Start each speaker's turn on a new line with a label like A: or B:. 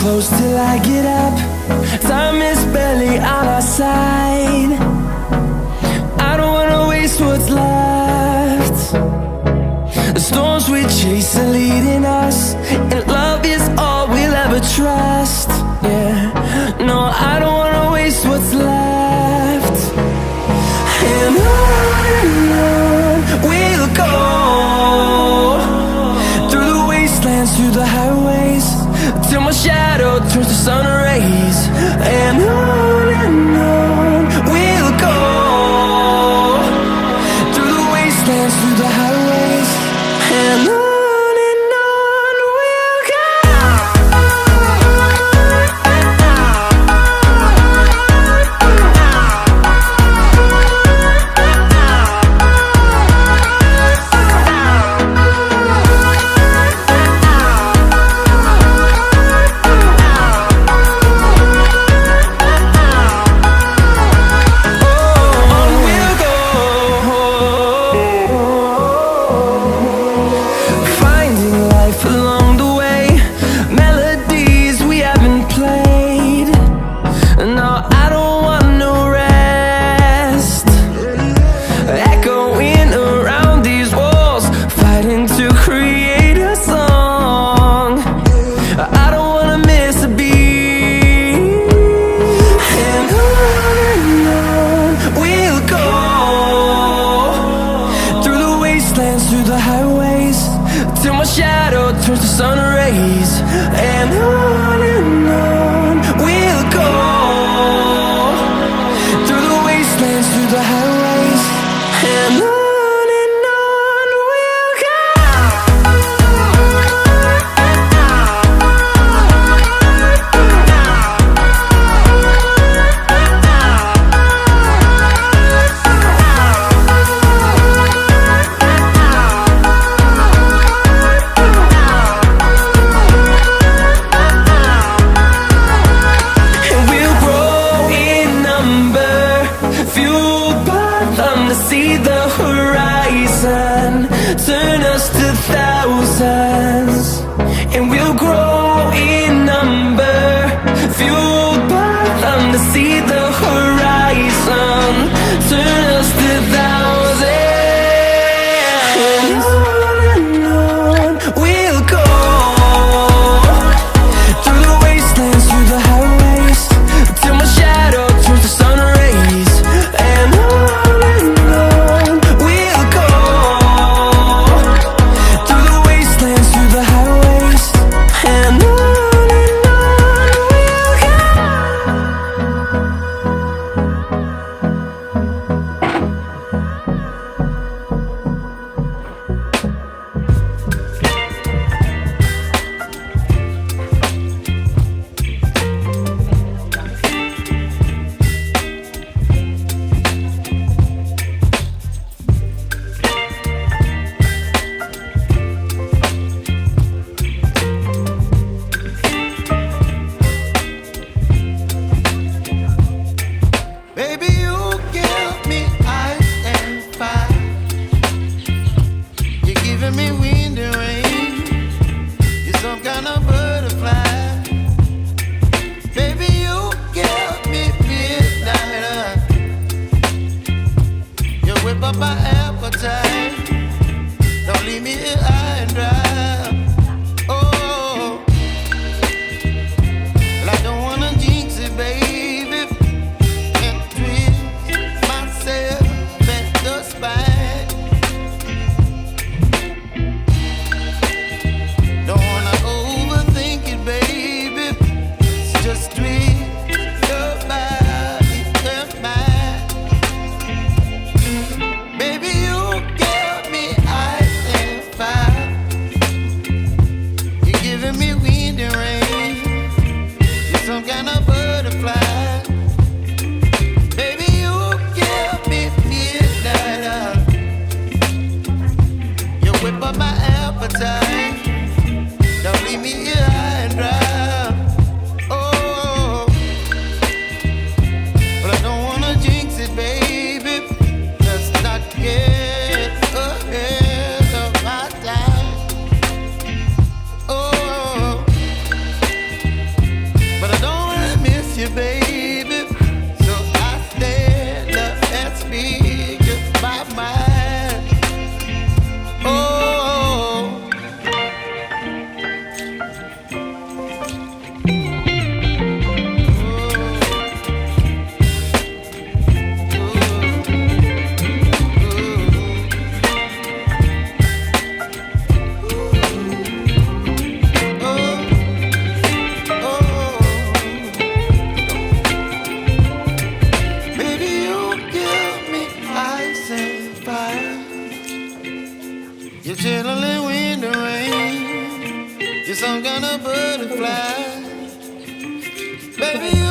A: close till I get up. Time is barely on our side. I don't wanna waste what's left. The storms we chase are leading us, and love is all we'll ever trust. Yeah, no, I don't wanna waste what's left. And on we'll go, through the wastelands, through the highways, till my shadow turns to sun rays. And on we'll go, through the wastelands, through the highways, and on. Through the highways, till my shadow turns to sun rays. And on we'll go, through the wastelands, through the highways, and on. See the horizon turn us to thousands, and we'll grow in number, fueled by them to see the horizon turn us to thousands. And on we'll go, through the wastelands, through the highways, till my shadow turns to sun rays. And
B: me wind and rain, you're some kind of butterfly. Baby, you give me midnight. You whip up my appetite. Don't leave me here high and dry. Oh, well, I don't wanna jinx it, baby, and twist myself at the spine. Baby, you give me ice and fire. some kind of butterfly. Baby,